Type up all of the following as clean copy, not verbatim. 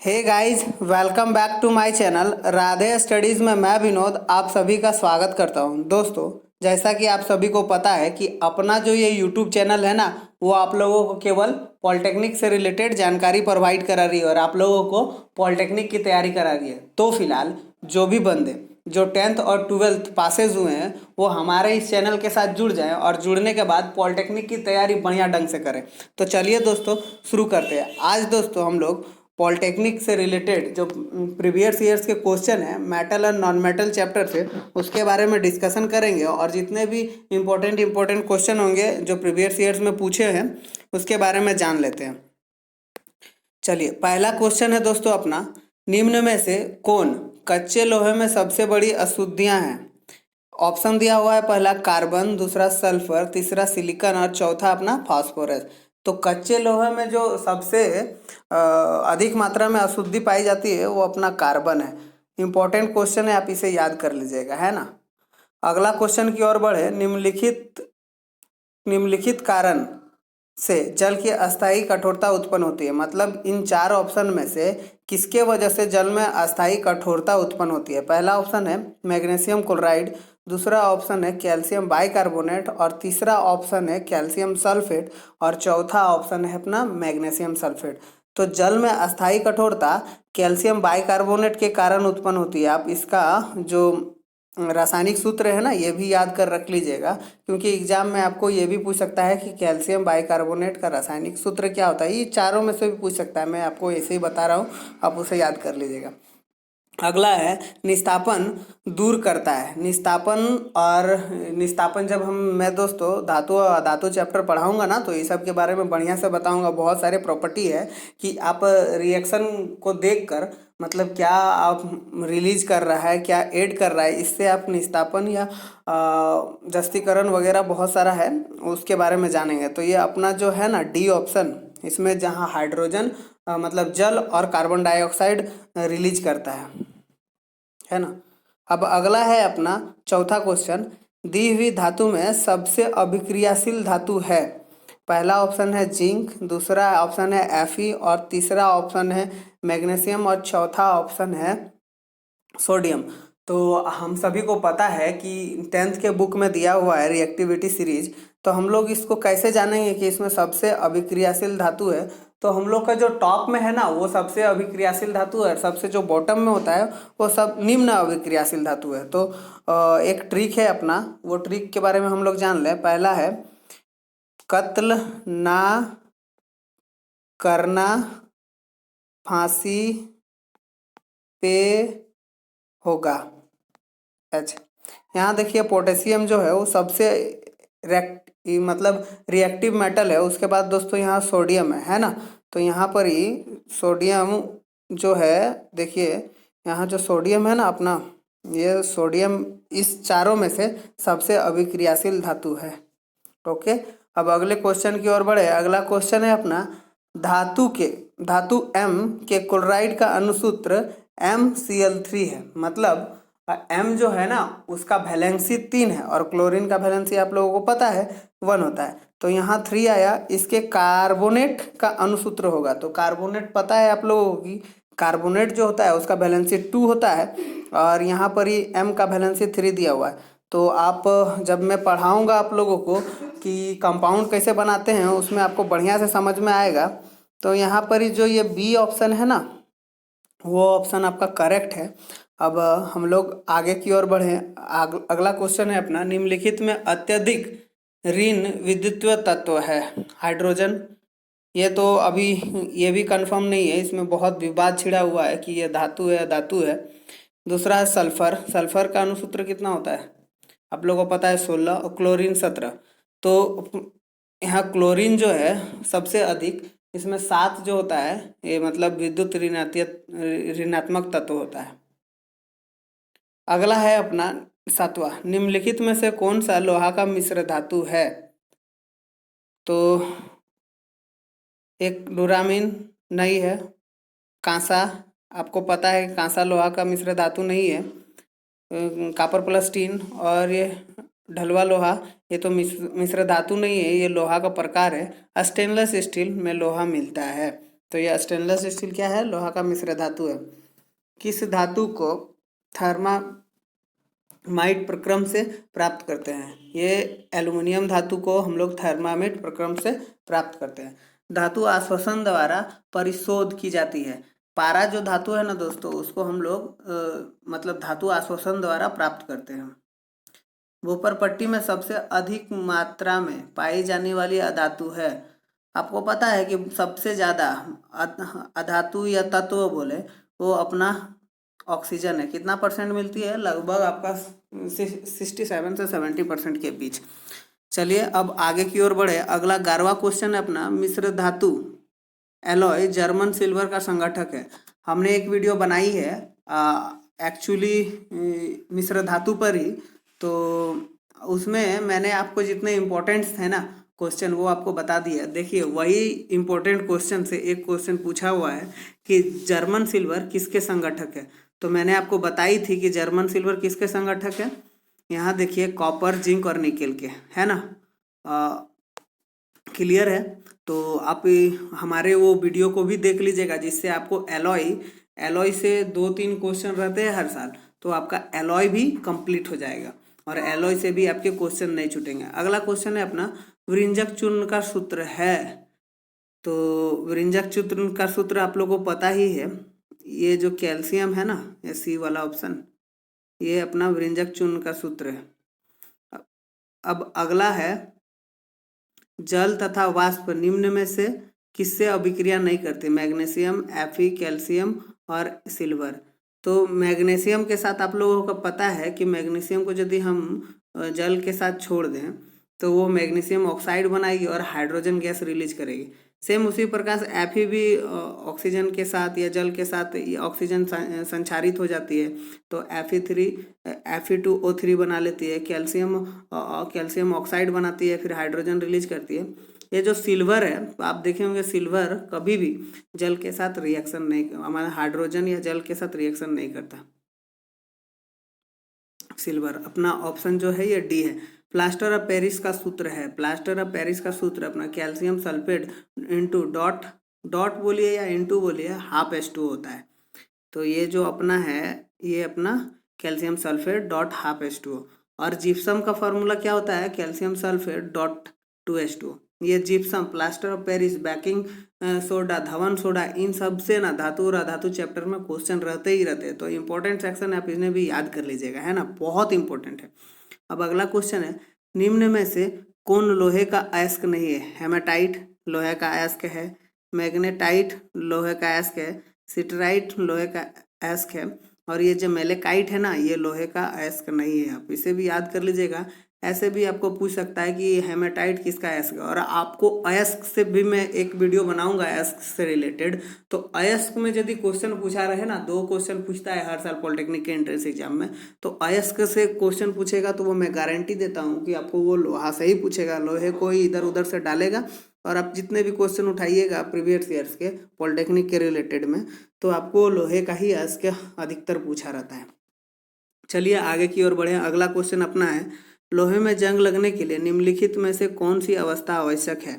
Hey guys, welcome back to my channel Radhe studies में मैं विनोद आप सभी का स्वागत करता हूं। दोस्तों, जैसा कि आप सभी को पता है कि अपना जो ये यूट्यूब चैनल है ना, वो आप लोगों को केवल पॉलिटेक्निक से रिलेटेड जानकारी प्रोवाइड करा रही है और आप लोगों को पॉलिटेक्निक की तैयारी करा रही है। तो फिलहाल जो भी बंदे जो 10th और 12th पासेज हुए हैं वो हमारे इस चैनल के साथ जुड़ जाएं और जुड़ने के बाद पॉलिटेक्निक की तैयारी बढ़िया ढंग से करें। तो चलिए दोस्तों, शुरू करते हैं। आज दोस्तों हम लोग पॉलिटेक्निक से रिलेटेड जो प्रीवियस ईयर्स के क्वेश्चन हैं मेटल और नॉन मेटल चैप्टर से, उसके बारे में डिस्कशन करेंगे और जितने भी इम्पोर्टेंट क्वेश्चन होंगे जो प्रीवियस ईयर्स में पूछे हैं उसके बारे में जान लेते हैं। चलिए, पहला क्वेश्चन है दोस्तों अपना, निम्न में से कौन कच्चे लोहे में सबसे बड़ी अशुद्धियां हैं? ऑप्शन दिया हुआ है, पहला कार्बन, दूसरा सल्फर, तीसरा सिलिकॉन और चौथा अपना फास्फोरस। तो कच्चे लोहे में जो सबसे अधिक मात्रा में अशुद्धि पाई जाती है वो अपना कार्बन है। इंपॉर्टेंट क्वेश्चन है, आप इसे याद कर लीजिएगा, है ना। अगला क्वेश्चन की ओर बढ़े। निम्नलिखित कारण से जल की अस्थायी कठोरता उत्पन्न होती है। मतलब इन चार ऑप्शन में से किसके वजह से जल में अस्थायी कठोरता उत्पन्न होती है? पहला ऑप्शन है मैग्नीशियम क्लोराइड, दूसरा ऑप्शन है कैल्शियम बाइकार्बोनेट और तीसरा ऑप्शन है कैल्शियम सल्फेट और चौथा ऑप्शन है अपना मैग्नीशियम सल्फेट। तो जल में अस्थायी कठोरता कैल्शियम बाइकार्बोनेट के कारण उत्पन्न होती है। आप इसका जो रासायनिक सूत्र है ना, ये भी याद कर रख लीजिएगा, क्योंकि एग्जाम में आपको ये भी पूछ सकता है कि कैल्शियम बाइकार्बोनेट का रासायनिक सूत्र क्या होता है। ये चारों में से भी पूछ सकता है, मैं आपको ऐसे ही बता रहा हूँ, आप उसे याद कर लीजिएगा। अगला है निस्तापन दूर करता है। निस्तापन जब मैं दोस्तों धातु चैप्टर पढ़ाऊंगा ना, तो ये सब के बारे में बढ़िया से बताऊंगा। बहुत सारे प्रॉपर्टी है कि आप रिएक्शन को देखकर, मतलब क्या आप रिलीज कर रहा है, क्या ऐड कर रहा है, इससे आप निस्तापन या जस्तीकरण वगैरह बहुत सारा है, उसके बारे में जानेंगे। तो ये अपना जो है ना डी ऑप्शन, इसमें जहाँ हाइड्रोजन मतलब जल और कार्बन डाइऑक्साइड रिलीज करता है ना। अब अगला है अपना चौथा क्वेश्चन, दी हुई धातु में सबसे अभिक्रियाशील धातु है। पहला ऑप्शन है जिंक, दूसरा ऑप्शन है एफी और तीसरा ऑप्शन है मैग्नीशियम और चौथा ऑप्शन है सोडियम। तो हम सभी को पता है कि 10th के बुक में दिया हुआ है रिएक्टिविटी सीरीज। तो हम लोग इसको कैसे जानेंगे कि इसमें सबसे अभिक्रियाशील धातु है? तो हम लोग का जो टॉप में है ना वो सबसे अभिक्रियाशील धातु है, सबसे जो बॉटम में होता है वो सब निम्न अभिक्रियाशील धातु है। तो एक ट्रिक है अपना, वो ट्रिक के बारे में हम लोग जान लें। पहला है कत्ल ना करना फांसी पे होगा। अच्छा, यहाँ देखिए पोटेशियम जो है वो सबसे मतलब रिएक्टिव मेटल है। उसके बाद दोस्तों यहाँ सोडियम है ना। तो यहाँ पर ही सोडियम जो है, देखिए यहाँ जो सोडियम है ना अपना, ये सोडियम इस चारों में से सबसे अभिक्रियाशील धातु है। ओके, अब अगले क्वेश्चन की ओर बढ़े। अगला क्वेश्चन है अपना, धातु M के क्लोराइड का अणुसूत्र MCl3 है। मतलब M जो है ना उसका वैलेंसी 3 है और क्लोरीन का वैलेंसी आप लोगों को पता है 1 होता है। तो यहाँ 3 आया। इसके कार्बोनेट का अणुसूत्र होगा। तो कार्बोनेट पता है आप लोगों की, कार्बोनेट जो होता है उसका वैलेंसी 2 होता है और यहाँ पर ही M का वैलेंसी 3 दिया हुआ है। तो आप जब मैं पढ़ाऊँगा आप लोगों को कि कंपाउंड कैसे बनाते हैं, उसमें आपको बढ़िया से समझ में आएगा। तो यहाँ पर ही जो ये बी ऑप्शन है ना, वो ऑप्शन आपका करेक्ट है। अब हम लोग आगे की ओर बढ़े। अगला क्वेश्चन है अपना, निम्नलिखित में अत्यधिक ऋण विद्युतीय तत्व है। हाइड्रोजन, ये तो अभी ये भी कंफर्म नहीं है, इसमें बहुत विवाद छिड़ा हुआ है कि ये धातु है धातु है। दूसरा है सल्फर। सल्फर का अणुसूत्र कितना होता है आप लोगों को पता है, 16 और क्लोरीन 17। तो यहाँ क्लोरीन जो है सबसे अधिक, इसमें 7 जो होता है ये मतलब विद्युत ऋणात्मक तत्व होता है। अगला है अपना 7वां, निम्नलिखित में से कौन सा लोहा का मिश्र धातु है? तो एक डूरामीन नहीं है, कांसा, आपको पता है कांसा लोहा का मिश्र धातु नहीं है। कॉपर प्लस टीन और ये ढलवा लोहा, ये तो मिश्र धातु नहीं है, ये लोहा का प्रकार है। स्टेनलेस स्टील में लोहा मिलता है। तो यह स्टेनलेस स्टील क्या है? लोहा का मिश्र धातु है। किस धातु को थर्मामाइट प्रक्रम से प्राप्त करते हैं? ये एल्युमिनियम धातु को हम लोग थर्मामाइट प्रक्रम से प्राप्त करते हैं। धातु आश्वासन द्वारा परिशोध की जाती है। पारा जो धातु है ना दोस्तों, उसको हम लोग मतलब धातु आश्वासन द्वारा प्राप्त करते हैं। भूपर पट्टी में सबसे अधिक मात्रा में पाई जाने वाली अधातु है। आपको पता है कि सबसे ज़्यादा अधातु या तत्व बोले वो अपना ऑक्सीजन है। कितना परसेंट मिलती है? लगभग आपका 67 से 70% के बीच। चलिए अब आगे की ओर बढ़े। अगला 11वां क्वेश्चन है अपना, मिश्र धातु एलॉय जर्मन सिल्वर का संगठक है। हमने एक वीडियो बनाई है एक्चुअली मिश्र धातु पर ही, तो उसमें मैंने आपको जितने इम्पोर्टेंट्स थे ना क्वेश्चन वो आपको बता दिया। देखिए वही इम्पोर्टेंट क्वेश्चन से एक क्वेश्चन पूछा हुआ है कि जर्मन सिल्वर किसके संगठक है। तो मैंने आपको बताई थी कि जर्मन सिल्वर किसके संगठक है। यहाँ देखिए कॉपर, जिंक और निकेल के, है ना? क्लियर है? तो आप हमारे वो वीडियो को भी देख लीजिएगा, जिससे आपको एलॉय से 2-3 क्वेश्चन रहते हैं हर साल, तो आपका एलॉय भी कंप्लीट हो जाएगा और एलॉय से भी आपके क्वेश्चन नहीं छूटेंगे। अगला क्वेश्चन है अपना, विरंजक चूर्ण का सूत्र है। तो विरंजक चूर्ण का सूत्र आप लोगों को पता ही है। ये जो कैल्शियम है ना, ये सी वाला ऑप्शन, ये अपना विरंजक चूर्ण का सूत्र है। अब अगला है, जल तथा वाष्प निम्न में से किससे अभिक्रिया नहीं करते? मैग्नीशियम, Fe, कैल्शियम और सिल्वर। तो मैग्नीशियम के साथ आप लोगों को पता है कि मैग्नीशियम को यदि हम जल के साथ छोड़ दें तो वो मैग्नीशियम ऑक्साइड बनाएगी और हाइड्रोजन गैस रिलीज करेगी। सेम उसी प्रकार से Fe भी ऑक्सीजन के साथ या जल के साथ ऑक्सीजन संचारित हो जाती है, तो Fe2O3 बना लेती है। कैल्शियम ऑक्साइड बनाती है, फिर हाइड्रोजन रिलीज करती है। ये जो सिल्वर है, आप देखे होंगे सिल्वर कभी भी जल के साथ रिएक्शन नहीं, हमारा हाइड्रोजन या जल के साथ रिएक्शन नहीं करता सिल्वर। अपना ऑप्शन जो है ये डी है। प्लास्टर ऑफ पेरिस का सूत्र है, प्लास्टर ऑफ पेरिस का सूत्र अपना कैल्शियम सल्फेट इंटू डॉट बोलिए या इंटू बोलिए, ½ होता है। तो ये जो अपना है ये अपना कैल्शियम सल्फेट ½ और जिप्सम का फॉर्मूला क्या होता है? Calcium sulphate (2H2O। ये gypsum, plaster of Paris, baking soda, धवन सोडा, इन सब से ना धातु और अधातु चैप्टर में क्वेश्चन रहते ही रहते हैं। तो इम्पोर्टेंट सेक्शन है, आप इन्हें भी याद कर लीजिएगा, है ना? बहुत इंपॉर्टेंट है। अब अगला क्वेश्चन है, निम्न में से कौन लोहे का अयस्क नहीं है? हेमाटाइट लोहे का अयस्क है, मैग्नेटाइट लोहे का अयस्क है, सिटराइट लोहे का अयस्क है, और ये जो मेलेकाइट है ना, ये लोहे का अयस्क नहीं है। आप इसे भी याद कर लीजिएगा। ऐसे भी आपको पूछ सकता है कि हेमाटाइट किसका अयस्क है, और आपको अयस्क से भी मैं एक वीडियो बनाऊंगा अयस्क से रिलेटेड। तो अयस्क में यदि क्वेश्चन पूछा रहे ना, 2 क्वेश्चन पूछता है हर साल पॉलिटेक्निक के एंट्रेंस एग्जाम में, तो अयस्क से क्वेश्चन पूछेगा तो वो मैं गारंटी देता हूँ कि आपको वो लोहा से ही पूछेगा, लोहे को ही इधर उधर से डालेगा। और आप जितने भी क्वेश्चन उठाइएगा प्रीवियस ईयर्स के पॉलिटेक्निक के रिलेटेड में, तो आपको लोहे का ही अयस्क अधिकतर पूछा रहता है। चलिए आगे की ओर बढ़े। अगला क्वेश्चन अपना है, लोहे में जंग लगने के लिए निम्नलिखित में से कौन सी अवस्था आवश्यक है?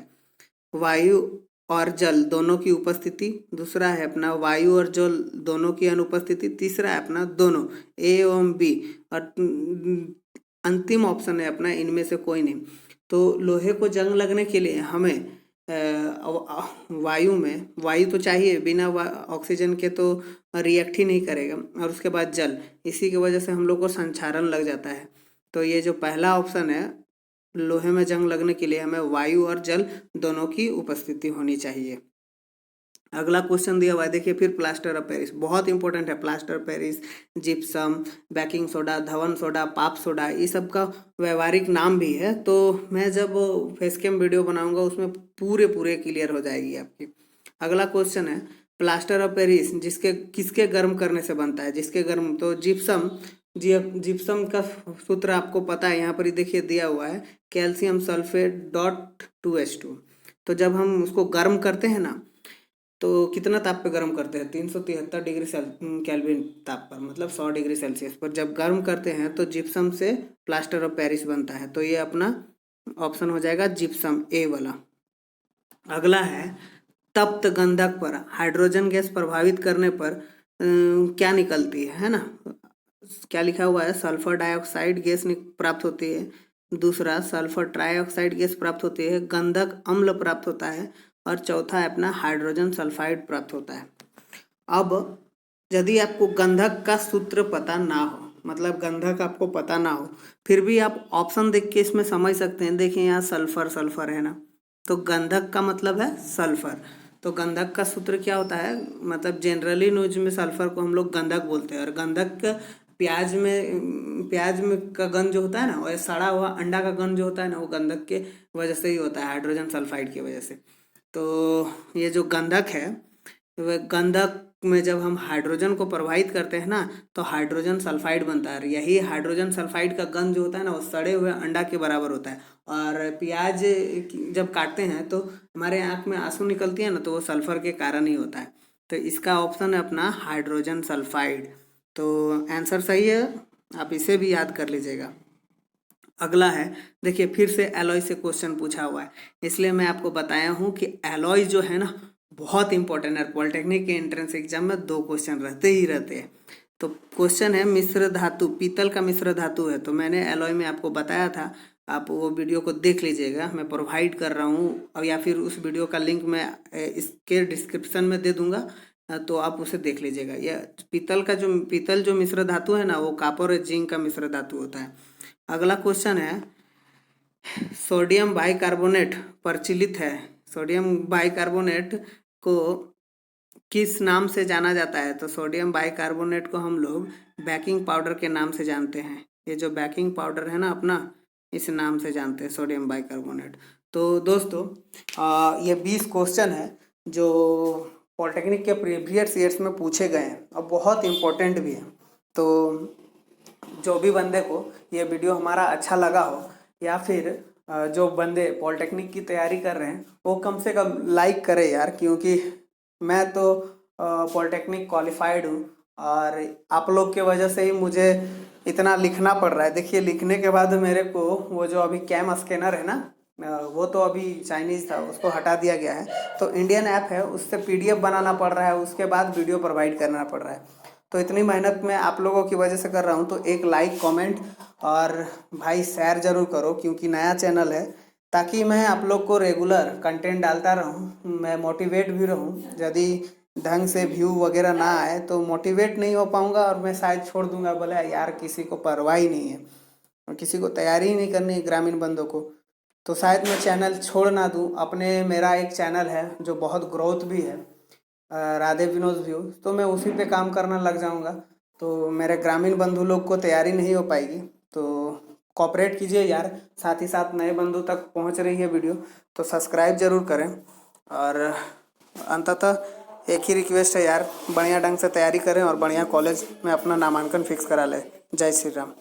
वायु और जल दोनों की उपस्थिति, दूसरा है अपना वायु और जल दोनों की अनुपस्थिति, तीसरा है अपना दोनों ए एवं बी, और अंतिम ऑप्शन है अपना इनमें से कोई नहीं। तो लोहे को जंग लगने के लिए हमें वायु तो चाहिए, बिना ऑक्सीजन के तो रिएक्ट ही नहीं करेगा, और उसके बाद जल, इसी की वजह से हम लोग को संक्षारण लग जाता है। तो ये जो पहला ऑप्शन है, लोहे में जंग लगने के लिए हमें वायु और जल दोनों की उपस्थिति होनी चाहिए। अगला क्वेश्चन दिया हुआ है, देखिए फिर प्लास्टर ऑफ पेरिस, बहुत इंपॉर्टेंट है। Plaster of Paris, gypsum, baking soda, धवन सोडा, पाप सोडा, ये सब का व्यवहारिक नाम भी है। तो मैं जब फेसकेम वीडियो बनाऊंगा उसमें पूरे क्लियर हो जाएगी आपकी। अगला क्वेश्चन है, प्लास्टर ऑफ पेरिस किसके गर्म करने से बनता है? जिसके गर्म, तो जिप्सम का सूत्र आपको पता है, यहाँ पर ही देखिए दिया हुआ है, कैल्शियम सल्फेट (2H2). तो जब हम उसको गर्म करते हैं ना, तो कितना ताप पे गर्म करते हैं? 373 डिग्री केल्विन ताप पर, मतलब 100 डिग्री सेल्सियस पर जब गर्म करते हैं तो जिप्सम से प्लास्टर ऑफ पेरिस बनता है। तो ये अपना ऑप्शन हो जाएगा जिप्सम, ए वाला। अगला है, तप्त गंधक पर हाइड्रोजन गैस प्रभावित करने पर क्या निकलती है ना। क्या लिखा हुआ है, सल्फर डाइऑक्साइड गैस प्राप्त होती है, दूसरा सल्फर ट्राइऑक्साइड गैस प्राप्त होती है, गंधक अम्ल प्राप्त होता है, और चौथा है अपना हाइड्रोजन सल्फाइड प्राप्त होता है। अब यदि आपको गंधक का सूत्र पता ना हो, मतलब गंधक आपको पता ना हो, फिर भी आप ऑप्शन देख के इसमें समझ सकते हैं। देखिए यहाँ सल्फर सल्फर है ना, तो गंधक का मतलब है सल्फर। तो गंधक का सूत्र क्या होता है, मतलब जनरली न्यूज में सल्फर को हम लोग गंधक बोलते हैं। और गंधक प्याज में का गंध जो होता है ना, और सड़ा हुआ अंडा का गंध जो होता है ना, वो गंधक के वजह से ही होता है, हाइड्रोजन सल्फाइड की वजह से। तो ये जो गंधक है, वह गंधक में जब हम हाइड्रोजन को प्रवाहित करते हैं ना, तो हाइड्रोजन सल्फाइड बनता है। यही हाइड्रोजन सल्फाइड का गंध जो होता है ना, वो सड़े हुए अंडा के बराबर होता है। और प्याज जब काटते हैं तो हमारे आँख में आंसू निकलती है ना, तो वो सल्फर के कारण ही होता है। तो इसका ऑप्शन है अपना हाइड्रोजन सल्फाइड। तो आंसर सही है, आप इसे भी याद कर लीजिएगा। अगला है, देखिए फिर से एलॉय से क्वेश्चन पूछा हुआ है, इसलिए मैं आपको बताया हूँ कि एलॉय जो है ना बहुत इंपॉर्टेंट है। पॉलिटेक्निक के एंट्रेंस एग्जाम में 2 क्वेश्चन रहते ही रहते हैं। तो क्वेश्चन है मिश्र धातु, पीतल का मिश्र धातु है। तो मैंने एलॉय में आपको बताया था, आप वो वीडियो को देख लीजिएगा, मैं प्रोवाइड कर रहा हूँ, और या फिर उस वीडियो का लिंक मैं इसके डिस्क्रिप्शन में दे दूंगा, तो आप उसे देख लीजिएगा। यह पीतल जो मिश्र धातु है ना, वो कॉपर और जिंक का मिश्र धातु होता है। अगला क्वेश्चन है, सोडियम बाइकार्बोनेट प्रचलित है, सोडियम बाइकार्बोनेट को किस नाम से जाना जाता है। तो सोडियम बाइकार्बोनेट को हम लोग बेकिंग पाउडर के नाम से जानते हैं। ये जो बेकिंग पाउडर है ना अपना, इस नाम से जानते हैं सोडियम बाइकार्बोनेट। तो दोस्तों ये 20 क्वेश्चन है जो पॉलिटेक्निक के प्रीवियस ईयर्स में पूछे गए हैं और बहुत इम्पोर्टेंट भी हैं। तो जो भी बंदे को ये वीडियो हमारा अच्छा लगा हो, या फिर जो बंदे पॉलिटेक्निक की तैयारी कर रहे हैं, वो कम से कम लाइक करें यार, क्योंकि मैं तो पॉलिटेक्निक क्वालिफाइड हूँ और आप लोग के वजह से ही मुझे इतना लिखना पड़ रहा है। देखिए लिखने के बाद मेरे को वो जो अभी कैम स्कैनर है ना, वो तो अभी चाइनीज़ था, उसको हटा दिया गया है। तो इंडियन ऐप है, उससे PDF बनाना पड़ रहा है, उसके बाद वीडियो प्रोवाइड करना पड़ रहा है। तो इतनी मेहनत मैं आप लोगों की वजह से कर रहा हूँ। तो एक लाइक कमेंट और भाई शेयर ज़रूर करो, क्योंकि नया चैनल है, ताकि मैं आप लोग को रेगुलर कंटेंट डालता रहूँ, मैं मोटिवेट भी रहूँ। यदि ढंग से व्यू वगैरह ना आए तो मोटिवेट नहीं हो पाऊँगा, और मैं शायद छोड़ दूँगा, बोले यार किसी को परवाह ही नहीं है और किसी को तैयारी ही नहीं करनी है ग्रामीण बंदों को, तो शायद मैं चैनल छोड़ ना दूँ। अपने मेरा एक चैनल है जो बहुत ग्रोथ भी है, राधे विनोद व्यू, तो मैं उसी पे काम करना लग जाऊंगा, तो मेरे ग्रामीण बंधु लोग को तैयारी नहीं हो पाएगी। तो कॉपरेट कीजिए यार, साथ ही साथ नए बंधु तक पहुंच रही है वीडियो, तो सब्सक्राइब जरूर करें। और अंततः एक ही रिक्वेस्ट है यार, बढ़िया ढंग से तैयारी करें और बढ़िया कॉलेज में अपना नामांकन फिक्स करा लें। जय श्री राम।